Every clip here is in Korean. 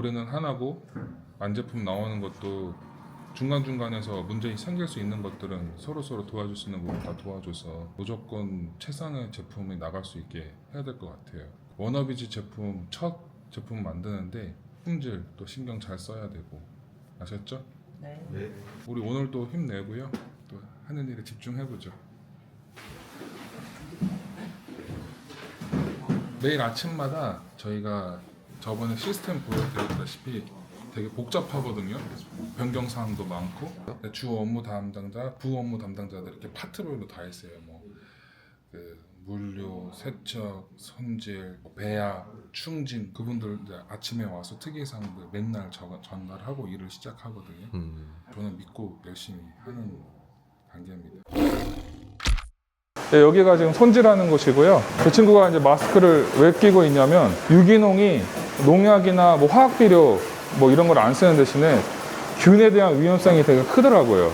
노래는 하나고 완제품 나오는 것도 중간중간에서 문제가 생길 수 있는 것들은 서로 도와줄 수 있는 부분 다 도와줘서 무조건 최상의 제품이 나갈 수 있게 해야 될 것 같아요. 워너비즈 제품 첫 제품 만드는데 품질 또 신경 잘 써야 되고, 아셨죠? 네. 우리 오늘도 힘내고요. 또 하는 일에 집중해보죠. 매일 아침마다 저희가 저번에 시스템 보여드렸다시피 되게 복잡하거든요. 변경사항도 많고 주 업무 담당자, 부 업무 담당자들 이렇게 파트별로 다 있어요. 그 물류, 세척, 손질, 배합, 충진, 그분들 이제 아침에 와서 특이사항들 맨날 전달하고 일을 시작하거든요. 저는 믿고 열심히 하는 단계입니다. 네, 여기가 지금 손질하는 곳이고요. 그 친구가 이제 마스크를 왜 끼고 있냐면 유기농이 농약이나 뭐 화학비료 뭐 이런 걸 안 쓰는 대신에 균에 대한 위험성이 되게 크더라고요.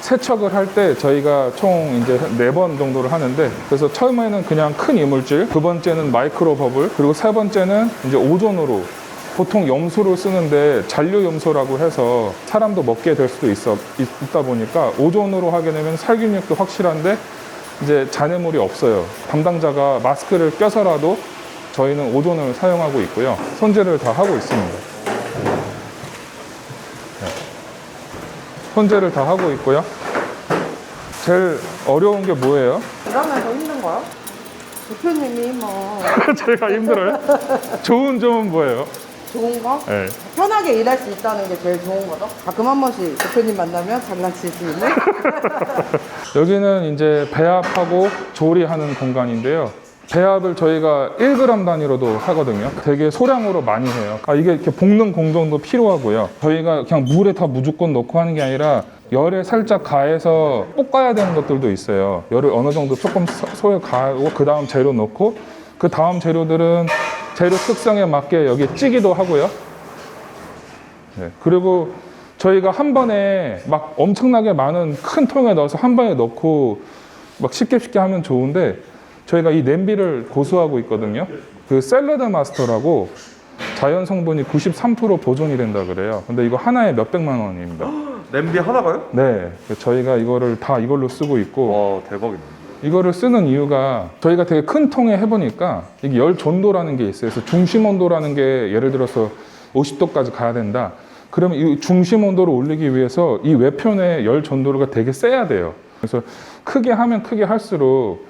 세척을 할 때 저희가 총 이제 4번 정도를 하는데, 그래서 처음에는 그냥 큰 이물질, 두 번째는 마이크로 버블, 그리고 세 번째는 이제 오존으로, 보통 염소를 쓰는데 잔류 염소라고 해서 사람도 먹게 될 수도 있다 보니까 오존으로 하게 되면 살균력도 확실한데 이제 잔해물이 없어요. 담당자가 마스크를 껴서라도 저희는 오존을 사용하고 있고요. 손질을 다 하고 있습니다. 손질을 다 하고 있고요. 제일 어려운 게 뭐예요? 일하면서 힘든 거요? 대표님이 뭐 제가 힘들어요? 좋은 점은 뭐예요? 좋은 거? 네. 편하게 일할 수 있다는 게 제일 좋은 거죠. 가끔 한 번씩 대표님 만나면 장난칠 수 있는. 여기는 이제 배합하고 조리하는 공간인데요. 배합을 저희가 1g 단위로도 하거든요. 되게 소량으로 많이 해요. 이게 이렇게 볶는 공정도 필요하고요. 저희가 그냥 물에 다 무조건 넣고 하는 게 아니라 열에 살짝 가해서 볶아야 되는 것들도 있어요. 열을 어느 정도 조금 소에 가하고 그 다음 재료 넣고, 그 다음 재료들은 재료 특성에 맞게 여기 찌기도 하고요. 네. 그리고 저희가 한 번에 막 엄청나게 많은 큰 통에 넣어서 한 번에 넣고 막 쉽게 하면 좋은데, 저희가 이 냄비를 고수하고 있거든요. 그 샐러드 마스터라고 자연 성분이 93% 보존이 된다 그래요. 근데 이거 하나에 몇백만 원입니다. 냄비 하나가요? 네. 저희가 이거를 다 이걸로 쓰고 있고, 와, 대박이네. 이거를 쓰는 이유가 저희가 되게 큰 통에 해보니까 이게 열 전도라는 게 있어요. 그래서 중심 온도라는 게 예를 들어서 50도까지 가야 된다. 그러면 이 중심 온도를 올리기 위해서 이 외편의 열 전도가 되게 세야 돼요. 그래서 크게 하면 크게 할수록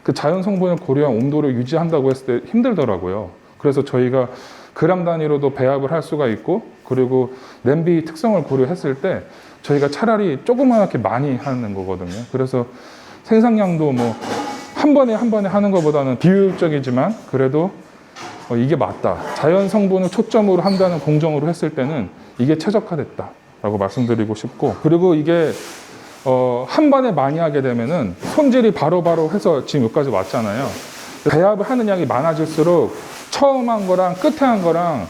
그 자연 성분을 고려한 온도를 유지한다고 했을 때 힘들더라고요. 그래서 저희가 그램 단위로도 배합을 할 수가 있고, 그리고 냄비 특성을 고려했을 때 저희가 차라리 조그맣게 많이 하는 거거든요. 그래서 생산량도 뭐 한 번에 하는 것보다는 비효율적이지만 그래도 이게 맞다. 자연 성분을 초점으로 한다는 공정으로 했을 때는 이게 최적화됐다라고 말씀드리고 싶고, 그리고 이게 한 번에 많이 하게 되면은 손질이 바로바로 해서 지금 여기까지 왔잖아요. 배합을 하는 양이 많아질수록 처음 한 거랑 끝에 한 거랑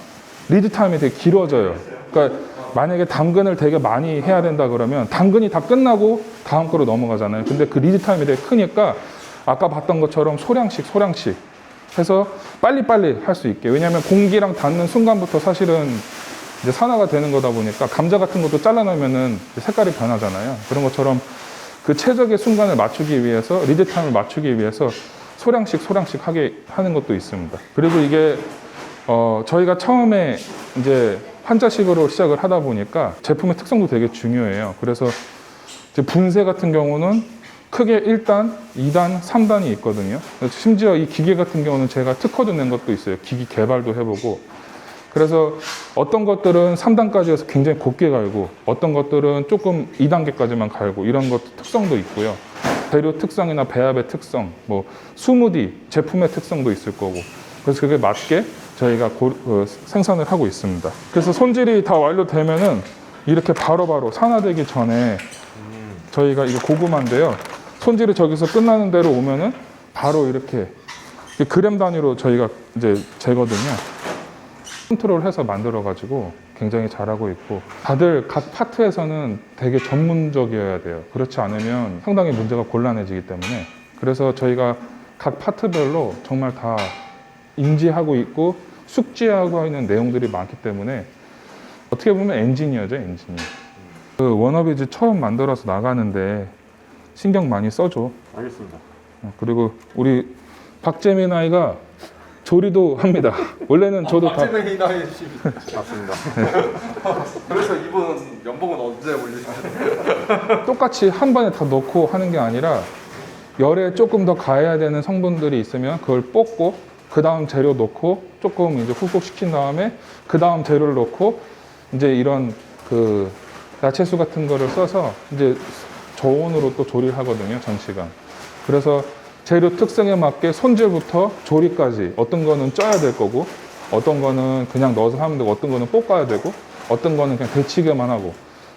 리드 타임이 되게 길어져요. 그러니까 만약에 당근을 되게 많이 해야 된다 그러면 당근이 다 끝나고 다음 거로 넘어가잖아요. 근데 그 리드 타임이 되게 크니까 아까 봤던 것처럼 소량씩 해서 빨리빨리 할 수 있게. 왜냐하면 공기랑 닿는 순간부터 사실은 이제 산화가 되는 거다 보니까 감자 같은 것도 잘라놓으면은 색깔이 변하잖아요. 그런 것처럼 그 최적의 순간을 맞추기 위해서, 리드 타임을 맞추기 위해서 소량씩 하게 하는 것도 있습니다. 그리고 이게 저희가 처음에 이제 환자식으로 시작을 하다 보니까 제품의 특성도 되게 중요해요. 그래서 이제 분쇄 같은 경우는 크게 1단, 2단, 3단이 있거든요. 심지어 이 기계 같은 경우는 제가 특허도 낸 것도 있어요. 기기 개발도 해보고. 그래서 어떤 것들은 3단까지 해서 굉장히 곱게 갈고, 어떤 것들은 조금 2단계까지만 갈고, 이런 것 특성도 있고요. 재료 특성이나 배합의 특성, 뭐 스무디 제품의 특성도 있을 거고, 그래서 그게 맞게 저희가 생산을 하고 있습니다. 그래서 손질이 다 완료되면은 이렇게 바로바로 산화되기 전에 저희가 이거 고구마인데요. 손질이 저기서 끝나는 대로 오면은 바로 이렇게 그램 단위로 저희가 이제 재거든요. 컨트롤해서 만들어가지고 굉장히 잘하고 있고, 다들 각 파트에서는 되게 전문적이어야 돼요. 그렇지 않으면 상당히 문제가 곤란해지기 때문에, 그래서 저희가 각 파트별로 정말 다 인지하고 있고 숙지하고 있는 내용들이 많기 때문에 어떻게 보면 엔지니어죠, 엔지니어. 그 워너비즈 처음 만들어서 나가는데 신경 많이 써줘. 알겠습니다. 그리고 우리 박재민 아이가 조리도 합니다. 원래는 저도 다 박재민 나이 씨 맞습니다. 그래서 이분 연봉은 언제 올리시나요? 똑같이 한 번에 다 넣고 하는 게 아니라 열에 조금 더 가해야 되는 성분들이 있으면 그걸 뽑고 그 다음 재료 넣고 조금 이제 훅훅 식힌 다음에 그 다음 재료를 넣고 이제 이런 그 야채수 같은 거를 써서 이제 저온으로 또 조리를 하거든요, 장시간. 그래서 재료 특성에 맞게 손질부터 조리까지 어떤 거는 쪄야 될 거고 어떤 거는 그냥 넣어서 하면 되고 어떤 거는 볶아야 되고 어떤 거는 그냥 데치기만 하고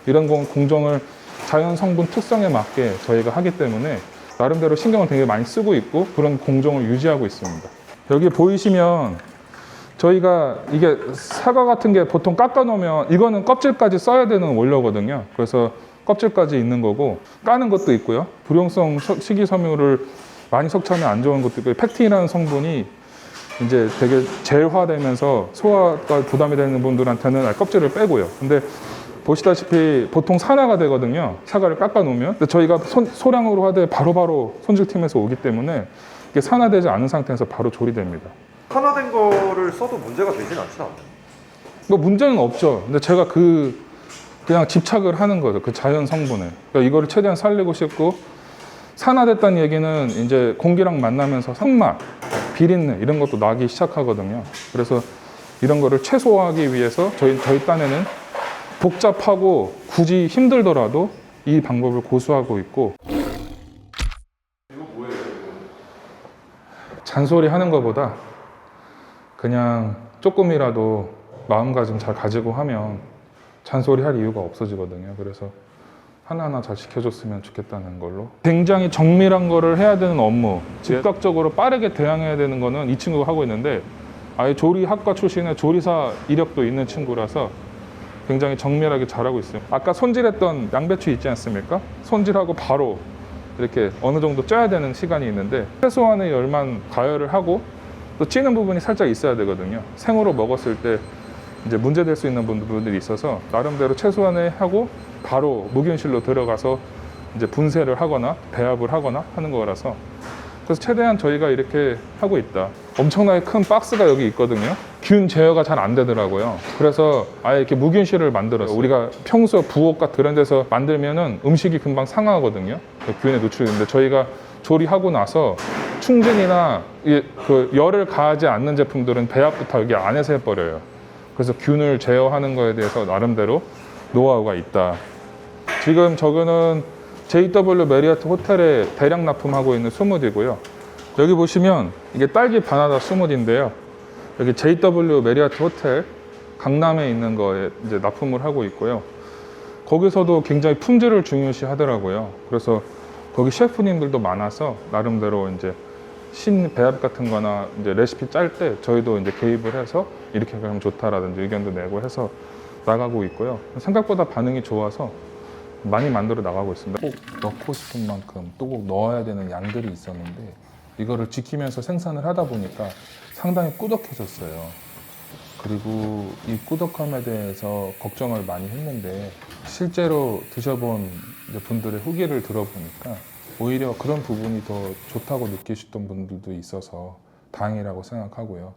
이런 공정을 자연 성분 특성에 맞게 저희가 하기 때문에 나름대로 신경을 되게 많이 쓰고 있고 그런 공정을 유지하고 있습니다. 여기 보이시면 저희가 이게 사과 같은 게 보통 깎아 놓으면 이거는 껍질까지 써야 되는 원료거든요. 그래서 껍질까지 있는 거고 까는 것도 있고요. 불용성 식이섬유를 많이 섭취하면 안 좋은 것도 있고 팩틴이라는 성분이 이제 되게 젤화되면서 소화가 부담이 되는 분들한테는 껍질을 빼고요. 근데 보시다시피 보통 산화가 되거든요. 사과를 깎아 놓으면. 근데 저희가 소량으로 하되 바로바로 손질팀에서 오기 때문에 이게 산화되지 않은 상태에서 바로 조리됩니다. 산화된 거를 써도 문제가 되진 않지 않나요? 뭐 문제는 없죠. 근데 제가 그냥 집착을 하는 거죠. 그 자연 성분에. 그러니까 이거를 최대한 살리고 싶고 산화됐다는 얘기는 이제 공기랑 만나면서 성맛, 비린내 이런 것도 나기 시작하거든요. 그래서 이런 거를 최소화하기 위해서 저희 딴에는 복잡하고 굳이 힘들더라도 이 방법을 고수하고 있고. 이거 뭐예요? 잔소리 하는 것보다 그냥 조금이라도 마음가짐 잘 가지고 하면 잔소리 할 이유가 없어지거든요. 그래서 하나하나 잘 지켜줬으면 좋겠다는 걸로. 굉장히 정밀한 거를 해야 되는 업무, 즉각적으로 빠르게 대응해야 되는 거는 이 친구가 하고 있는데 아예 조리학과 출신의 조리사 이력도 있는 친구라서 굉장히 정밀하게 잘하고 있어요. 아까 손질했던 양배추 있지 않습니까? 손질하고 바로 이렇게 어느 정도 쪄야 되는 시간이 있는데 최소한의 열만 가열을 하고 또 찌는 부분이 살짝 있어야 되거든요. 생으로 먹었을 때 이제 문제될 수 있는 부분들이 있어서 나름대로 최소한에 하고 바로 무균실로 들어가서 이제 분쇄를 하거나 배합을 하거나 하는 거라서 그래서 최대한 저희가 이렇게 하고 있다. 엄청나게 큰 박스가 여기 있거든요. 균 제어가 잘 안 되더라고요. 그래서 아예 이렇게 무균실을 만들었어요. 우리가 평소 부엌과 그런 데서 만들면은 음식이 금방 상하거든요. 균에 노출되는데 저희가 조리하고 나서 충전이나 그 열을 가하지 않는 제품들은 배합부터 여기 안에서 해버려요. 그래서 균을 제어하는 거에 대해서 나름대로 노하우가 있다. 지금 저거는 JW 메리어트 호텔에 대량 납품하고 있는 스무디고요. 여기 보시면 이게 딸기 바나나 스무디인데요. 여기 JW 메리어트 호텔 강남에 있는 거에 이제 납품을 하고 있고요. 거기서도 굉장히 품질을 중요시 하더라고요. 그래서 거기 셰프님들도 많아서 나름대로 이제 신배합 같은 거나 이제 레시피 짤 때 저희도 이제 개입을 해서 이렇게 하면 좋다라든지 의견도 내고 해서 나가고 있고요. 생각보다 반응이 좋아서 많이 만들어 나가고 있습니다. 꼭 넣고 싶은 만큼 또 꼭 넣어야 되는 양들이 있었는데 이거를 지키면서 생산을 하다 보니까 상당히 꾸덕해졌어요. 그리고 이 꾸덕함에 대해서 걱정을 많이 했는데 실제로 드셔본 분들의 후기를 들어보니까 오히려 그런 부분이 더 좋다고 느끼셨던 분들도 있어서 다행이라고 생각하고요.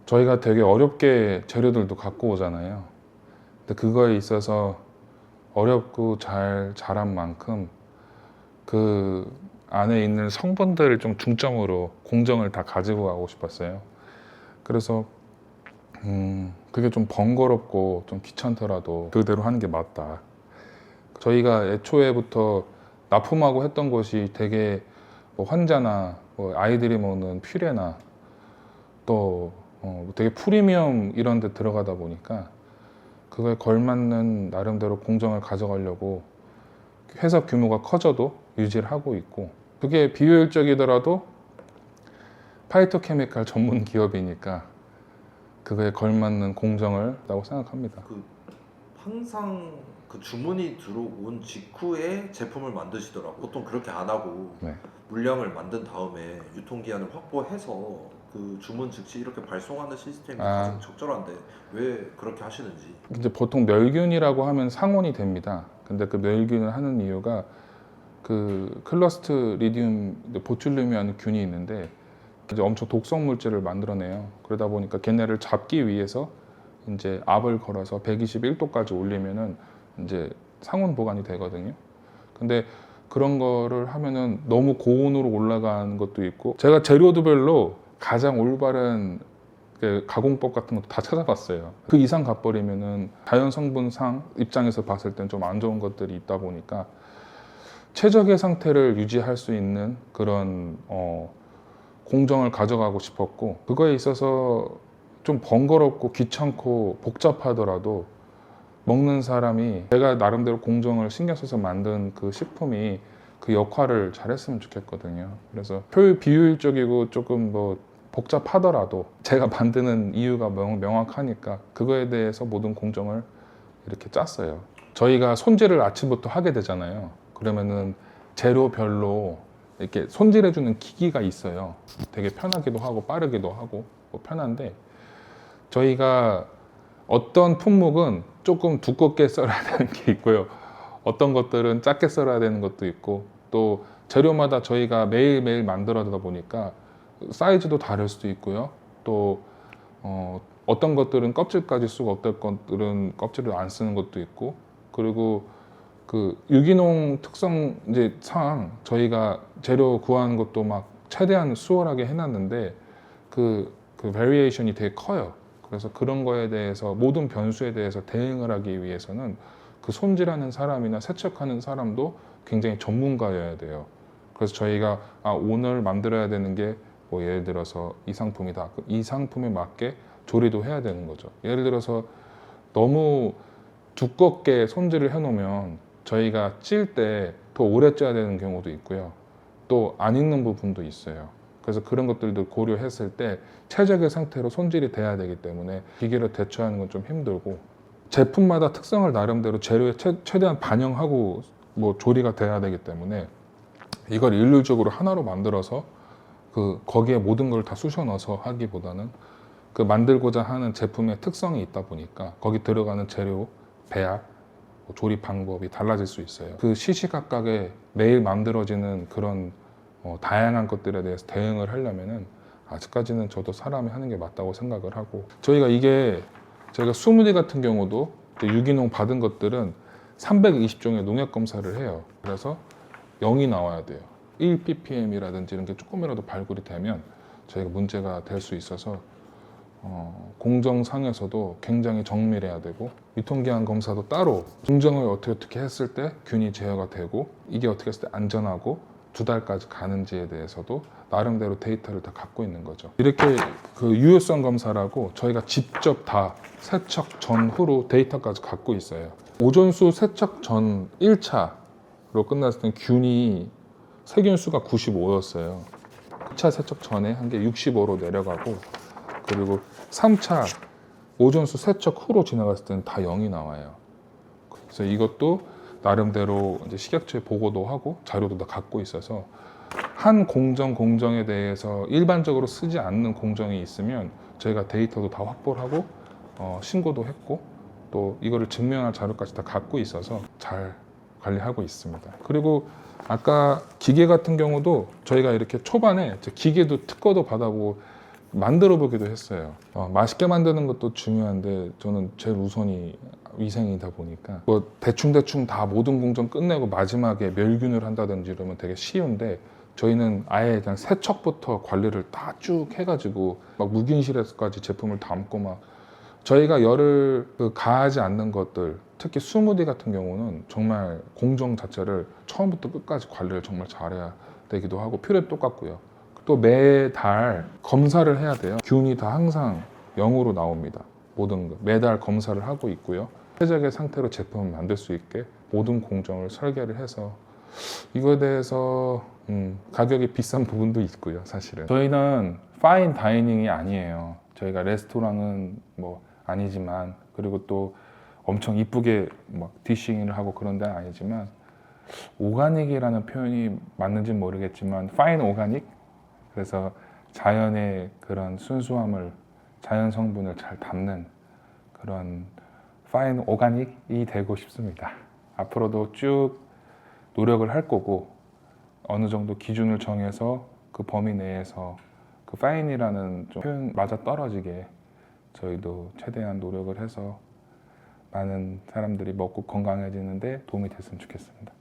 저희가 되게 어렵게 재료들도 갖고 오잖아요. 근데 그거에 있어서 어렵고 잘한 만큼 그 안에 있는 성분들을 좀 중점으로 공정을 다 가지고 가고 싶었어요. 그래서 그게 좀 번거롭고 좀 귀찮더라도 그대로 하는 게 맞다. 저희가 애초에부터 납품하고 했던 곳이 되게 뭐 환자나 뭐 아이들이 먹는 퓨레나 또 되게 프리미엄 이런 데 들어가다 보니까 그거에 걸맞는 나름대로 공정을 가져가려고 회사 규모가 커져도 유지를 하고 있고 그게 비효율적이더라도 파이토케미칼 전문 기업이니까 그거에 걸맞는 공정을 라고 생각합니다. 그 항상 그 주문이 들어온 직후에 제품을 만드시더라고. 보통 그렇게 안 하고 네. 물량을 만든 다음에 유통기한을 확보해서 그 주문 즉시 이렇게 발송하는 시스템이 아. 가장 적절한데 왜 그렇게 하시는지. 이제 보통 멸균이라고 하면 상온이 됩니다. 근데 그 멸균을 하는 이유가 그 클러스트리디움 보툴륨이라는 균이 있는데 이제 엄청 독성 물질을 만들어내요. 그러다 보니까 걔네를 잡기 위해서 이제 압을 걸어서 121도까지 올리면은 이제 상온 보관이 되거든요. 근데 그런 거를 하면은 너무 고온으로 올라가는 것도 있고, 제가 재료도별로 가장 올바른 그 가공법 같은 것도 다 찾아봤어요. 그 이상 가버리면은 자연 성분상 입장에서 봤을 땐 좀 안 좋은 것들이 있다 보니까 최적의 상태를 유지할 수 있는 그런 공정을 가져가고 싶었고, 그거에 있어서 좀 번거롭고 귀찮고 복잡하더라도 먹는 사람이 제가 나름대로 공정을 신경 써서 만든 그 식품이 그 역할을 잘했으면 좋겠거든요. 그래서 비효율적이고 조금 뭐 복잡하더라도 제가 만드는 이유가 명확하니까 그거에 대해서 모든 공정을 이렇게 짰어요. 저희가 손질을 아침부터 하게 되잖아요. 그러면은 재료별로 이렇게 손질해주는 기기가 있어요. 되게 편하기도 하고 빠르기도 하고 뭐 편한데, 저희가 어떤 품목은 조금 두껍게 썰어야 되는 게 있고요. 어떤 것들은 작게 썰어야 되는 것도 있고, 또 재료마다 저희가 매일매일 만들어다 보니까 사이즈도 다를 수도 있고요. 또 어떤 것들은 껍질까지 쓰고 어떤 것들은 껍질을 안 쓰는 것도 있고, 그리고 그 유기농 특성 이제 상 저희가 재료 구하는 것도 막 최대한 수월하게 해놨는데 그 베리에이션이 되게 커요. 그래서 그런 거에 대해서 모든 변수에 대해서 대응을 하기 위해서는 그 손질하는 사람이나 세척하는 사람도 굉장히 전문가여야 돼요. 그래서 저희가 오늘 만들어야 되는 게 뭐 예를 들어서 이 상품이다. 이 상품에 맞게 조리도 해야 되는 거죠. 예를 들어서 너무 두껍게 손질을 해놓으면 저희가 찔 때 더 오래 쪄야 되는 경우도 있고요. 또 안 익는 부분도 있어요. 그래서 그런 것들도 고려했을 때 최적의 상태로 손질이 돼야 되기 때문에 기계로 대처하는 건 좀 힘들고, 제품마다 특성을 나름대로 재료에 최대한 반영하고 뭐 조리가 돼야 되기 때문에 이걸 일률적으로 하나로 만들어서 거기에 모든 걸 다 쑤셔 넣어서 하기보다는 그 만들고자 하는 제품의 특성이 있다 보니까 거기 들어가는 재료, 배합, 조리 방법이 달라질 수 있어요. 그 시시각각에 매일 만들어지는 그런 다양한 것들에 대해서 대응을 하려면은 아직까지는 저도 사람이 하는 게 맞다고 생각을 하고, 저희가 스무디 같은 경우도 유기농 받은 것들은 320종의 농약 검사를 해요. 그래서 0이 나와야 돼요. 1ppm이라든지 이런 게 조금이라도 발굴이 되면 저희가 문제가 될 수 있어서 공정상에서도 굉장히 정밀해야 되고, 유통기한 검사도 따로 공정을 어떻게 했을 때 균이 제어가 되고 이게 어떻게 했을 때 안전하고 2달까지 가는지에 대해서도 나름대로 데이터를 다 갖고 있는 거죠. 이렇게 그 유효성 검사라고 저희가 직접 다 세척 전후로 데이터까지 갖고 있어요. 오존수 세척 전 1차로 끝났을 땐 균이 세균수가 95였어요. 2차 세척 전에 한 게 65로 내려가고, 그리고 3차 오존수 세척 후로 지나갔을 때는 다 0이 나와요. 그래서 이것도 나름대로 이제 식약처에 보고도 하고 자료도 다 갖고 있어서 한 공정에 대해서 일반적으로 쓰지 않는 공정이 있으면 저희가 데이터도 다 확보를 하고 신고도 했고, 또 이거를 증명할 자료까지 다 갖고 있어서 잘 관리하고 있습니다. 그리고 아까 기계 같은 경우도 저희가 이렇게 초반에 기계도 특허도 받아보고 만들어 보기도 했어요. 맛있게 만드는 것도 중요한데 저는 제일 우선이 위생이다 보니까 뭐 대충 다 모든 공정 끝내고 마지막에 멸균을 한다든지 이러면 되게 쉬운데, 저희는 아예 그냥 세척부터 관리를 다 쭉 해가지고 막 무균실에서까지 제품을 담고 막 저희가 열을 가하지 않는 것들, 특히 스무디 같은 경우는 정말 공정 자체를 처음부터 끝까지 관리를 정말 잘해야 되기도 하고, 퓨레도 똑같고요. 또 매달 검사를 해야 돼요. 균이 다 항상 0으로 나옵니다. 모든 거 매달 검사를 하고 있고요. 최적의 상태로 제품을 만들 수 있게 모든 공정을 설계를 해서, 이거에 대해서 가격이 비싼 부분도 있고요. 사실은 저희는 파인 다이닝이 아니에요. 저희가 레스토랑은 뭐 아니지만, 그리고 또 엄청 이쁘게 막 디싱을 하고 그런 데는 아니지만 오가닉이라는 표현이 맞는지 모르겠지만 파인 오가닉, 그래서 자연의 그런 순수함을, 자연 성분을 잘 담는 그런 파인 오가닉이 되고 싶습니다. 앞으로도 쭉 노력을 할 거고, 어느 정도 기준을 정해서 그 범위 내에서 그 파인이라는 좀 표현 맞아 떨어지게 저희도 최대한 노력을 해서 많은 사람들이 먹고 건강해지는데 도움이 됐으면 좋겠습니다.